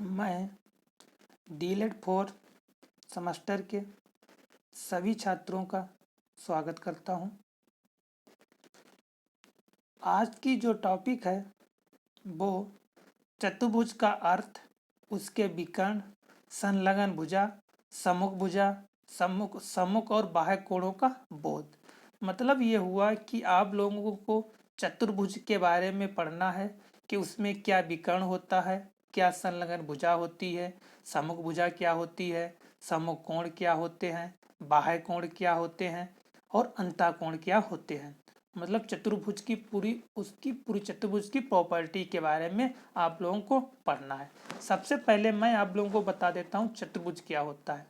मैं DElEd 4 semester के सभी छात्रों का स्वागत करता हूं। आज की जो टॉपिक है वो चतुर्भुज का अर्थ, उसके विकर्ण, संलग्न भुजा, सम्मुख भुजा, सम्मुख और बाह्य कोणों का बोध। मतलब ये हुआ कि आप लोगों को चतुर्भुज के बारे में पढ़ना है कि उसमें क्या विकर्ण होता है, क्या संलग्न भुजा होती है, सम्मुख भुजा क्या होती है, सम्मुख कोण क्या होते हैं, बाह्य कोण क्या होते हैं और अंतःकोण क्या होते हैं। मतलब चतुर्भुज की पूरी चतुर्भुज की प्रॉपर्टी के बारे में आप लोगों को पढ़ना है। सबसे पहले मैं आप लोगों को बता देता हूँ चतुर्भुज क्या होता है।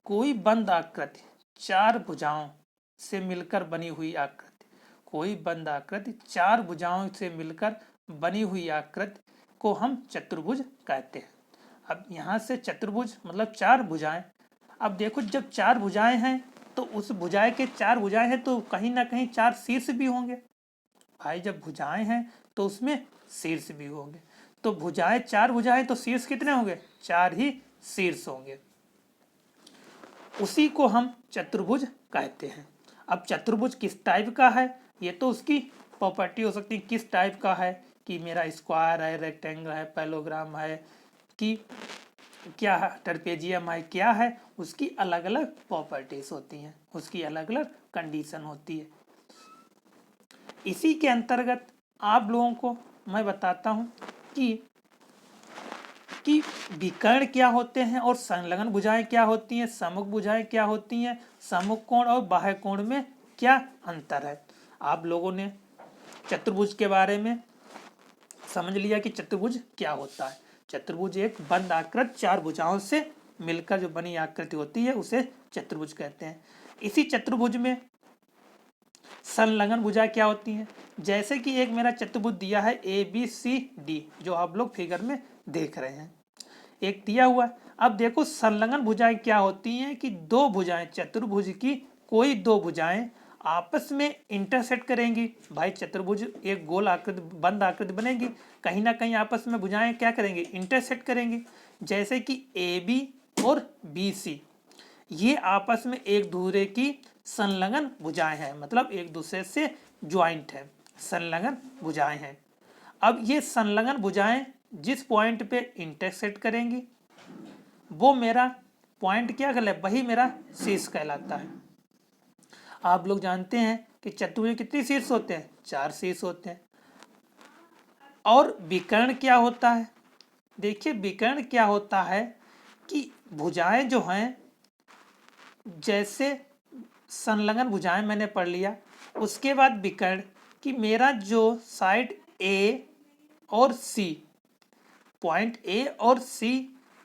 कोई बंद आकृति चार भुजाओं से मिलकर बनी हुई आकृति, कोई बंद आकृति चार भुजाओं से मिलकर बनी हुई आकृति को हम चतुर्भुज कहते हैं। अब यहाँ से चतुर्भुज मतलब चार भुजाएं। अब देखो, जब चार भुजाएं हैं तो उस भुजाएं के चार भुजाएं हैं तो कहीं ना कहीं चार शीर्ष भी होंगे। भाई जब भुजाएं हैं तो उसमें शीर्ष भी होंगे। तो भुजाएं चार भुजाएं तो शीर्ष कितने होंगे? चार ही शीर्ष होंगे। उसी को हम चतुर्भुज कहते हैं। अब चतुर्भुज किस टाइप का है, ये तो उसकी प्रॉपर्टी हो सकती है। किस टाइप का है कि मेरा स्क्वायर है, रेक्टेंगल है, पैलोग्राम है, कि क्या है, ट्रेपेजियम है, क्या है, उसकी अलग अलग प्रॉपर्टीज होती हैं, उसकी अलग अलग कंडीशन होती है। इसी के अंतर्गत आप लोगों को मैं बताता हूं कि विकर्ण क्या होते हैं और संलग्न भुजाएं क्या होती हैं, सम्मुख भुजाएं क्या होती हैं, सम्मुख कोण और बाह्य कोण में क्या अंतर है। आप लोगों ने चतुर्भुज के बारे में समझ लिया कि चतुर्भुज क्या होता है। चतुर्भुज एक बंद आकृति चार भुजाओं से मिलकर जो बनी आकृति होती है उसे चतुर्भुज कहते हैं। इसी चतुर्भुज में संलग्न भुजा क्या होती हैं? जैसे कि एक मेरा चतुर्भुज दिया है ABCD, जो आप लोग फिगर में देख रहे हैं, एक दिया हुआ। अब देखो संलग्न भुजाएं क्या होती हैं कि दो भुजाएं, चतुर्भुज की कोई दो भुजाएं आपस में इंटरसेक्ट करेंगी। भाई चतुर्भुज एक गोल आकृति बंद आकृति बनेगी, कहीं ना कहीं आपस में भुजाएं क्या करेंगी? इंटरसेक्ट करेंगी। जैसे कि AB और BC ये आपस में एक दूसरे की संलग्न भुजाएं हैं, मतलब एक दूसरे से ज्वाइंट है, संलग्न भुजाएं हैं। अब ये संलग्न भुजाएं जिस पॉइंट पे इंटरसेक्ट करेंगी वो मेरा पॉइंट क्या कहलाता है? वही मेरा शीर्ष कहलाता है। आप लोग जानते हैं कि चतुर्भुज कितने शीर्ष होते हैं? चार शीर्ष होते हैं। और विकर्ण क्या होता है? देखिए विकर्ण क्या होता है कि भुजाएं जो हैं, जैसे संलग्न भुजाएं मैंने पढ़ लिया, उसके बाद विकर्ण कि मेरा जो साइड A और C, पॉइंट A और C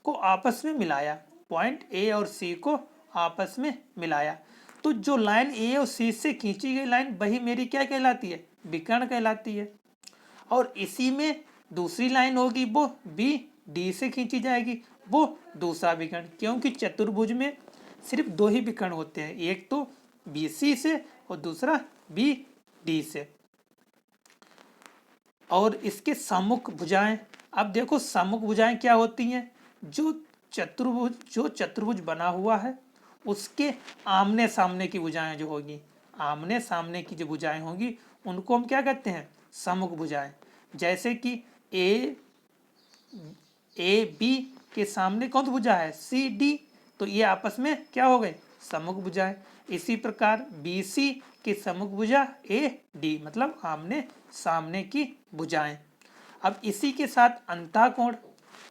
को आपस में मिलाया, पॉइंट A और C को आपस में मिलाया, तो जो लाइन A और C से खींची गई लाइन वही मेरी क्या कहलाती है? विकर्ण कहलाती है। और इसी में दूसरी लाइन होगी वो BD से खींची जाएगी, वो दूसरा विकर्ण। क्योंकि चतुर्भुज में सिर्फ दो ही विकर्ण होते हैं, एक तो BC से और दूसरा BD से। और इसके सम्मुख भुजाएं, अब देखो सम्मुख भुजाएं क्या होती हैं? जो चतुर्भुज बना हुआ है उसके आमने सामने की भुजाएं जो होगी, आमने सामने की जो भुजाएं होगी उनको हम क्या कहते हैं? सम्मुख भुजाएं। जैसे कि AB के सामने कौन सी भुजा है? CD, तो ये आपस में क्या हो गए? सम्मुख भुजाएं। इसी प्रकार BC की सम्मुख भुजा AD, मतलब आमने सामने की भुजाएं। अब इसी के साथ अंतःकोण।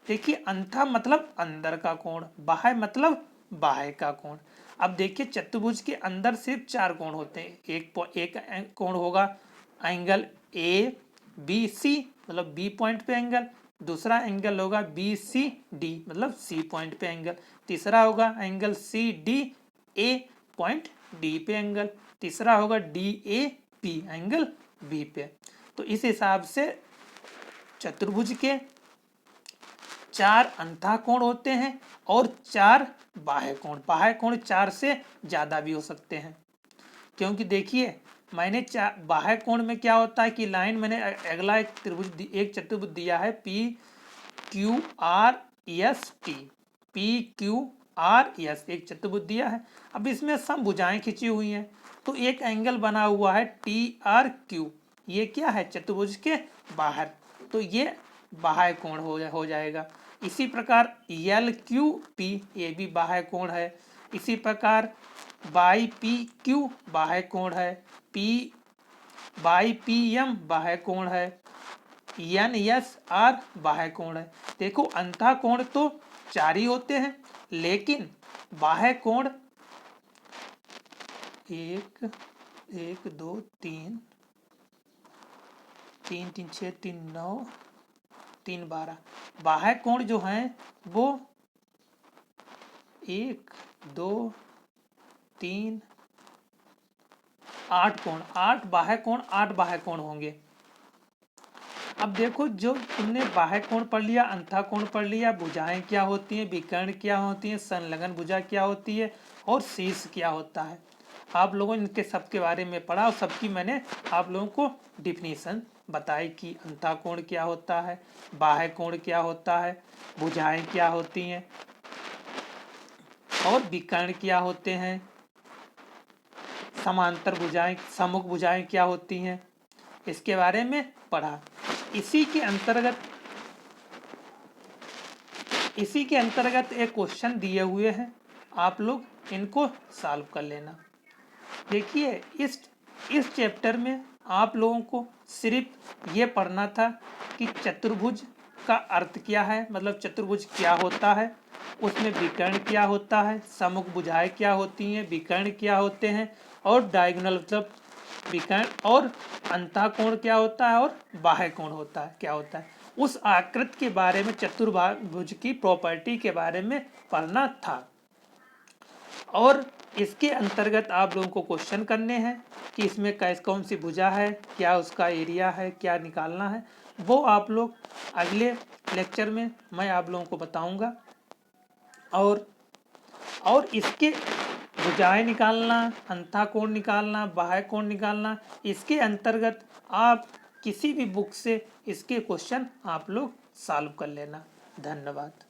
देखिए अंतः मतलब अंदर का कोण, बाह्य मतलब बाह्य का कोण। अब देखिए चतुर्भुज के अंदर सिर्फ चार कोण होते हैं। एक कोण होगा एंगल ABC, मतलब B पॉइंट पे एंगल। दूसरा एंगल होगा BCD, मतलब C पॉइंट पे एंगल। तीसरा होगा एंगल CDA, पॉइंट D पे एंगल। तीसरा होगा DAP, एंगल B पे। तो इस हिसाब से चतुर्भुज के चार अंतःकोण होते हैं और चार बाह्य कोण। बाह्य कोण चार से ज़्यादा भी हो सकते हैं, क्योंकि देखिए मैंने बाह्य कोण में क्या होता है कि लाइन मैंने अगला एक चतुर्भुज दिया है PQRS PQRS एक चतुर्भुज दिया है। अब इसमें समभुजाएं खिंची हुई हैं, तो एक एंगल बना हुआ है TRQ, ये क्या है चतुर्भुज के बाहर, तो ये बाह्य कोण हो जाएगा। इसी प्रकार LQP ये भी बाह्य कोण है। इसी प्रकार BPQ बाह्य कोण है, BPM बाह्य कोण है, NSR बाह्य कोण है। देखो अंतः कोण तो 4 ही होते हैं, लेकिन बाह्य कोण 1 1 2 3 3 3 6 3 9 3 12 बाह्य कोण जो हैं वो 1 2 3 8 कोण, 8 बाह्य कोण 8 बाह्य कोण होंगे। अब देखो जो तुमने बाह्य कोण पढ़ लिया, अंतः कोण पढ़ लिया, भुजाएं क्या होती हैं, विकर्ण क्या होती हैं, संलग्न भुजा क्या होती है और शीर्ष क्या होता है, आप लोगों ने इनके सबके बारे में पढ़ा और सबकी मैंने आप लोगों को डिफिनीशन बताई कि अंतः कोण क्या होता है, बाह्य कोण क्या होता है, भुजाएं क्या होती हैं और विकर्ण क्या होते हैं, समांतर भुजाएं सम्मुख भुजाएं क्या होती हैं, इसके बारे में पढ़ा। इसी के अंतर्गत एक क्वेश्चन दिए हुए हैं, आप लोग इनको सॉल्व कर लेना। देखिए इस चैप्टर में आप लोगों को सिर्फ ये पढ़ना था कि चतुर्भुज का अर्थ क्या है, मतलब चतुर्भुज क्या होता है, उसमें विकर्ण क्या होता है, सम्मुख भुजाएं क्या होती हैं, विकर्ण क्या होते हैं और डायगोनल मतलब विकर्ण, और अंतः कोण क्या होता है और बाह्य कोण होता है क्या होता है, उस आकृति के बारे में चतुर्भुज की प्रॉपर्टी के बारे में पढ़ना था। और इसके अंतर्गत आप लोगों को क्वेश्चन करने हैं कि इसमें कौन सी भुजा है, क्या उसका एरिया है, क्या निकालना है, वो आप लोग अगले लेक्चर में मैं आप लोगों को बताऊंगा। और इसके भुजाएं निकालना, अंतः कोण निकालना, बाह्य कोण निकालना, इसके अंतर्गत आप किसी भी बुक से इसके क्वेश्चन आप लोग सॉल्व कर लेना। धन्यवाद।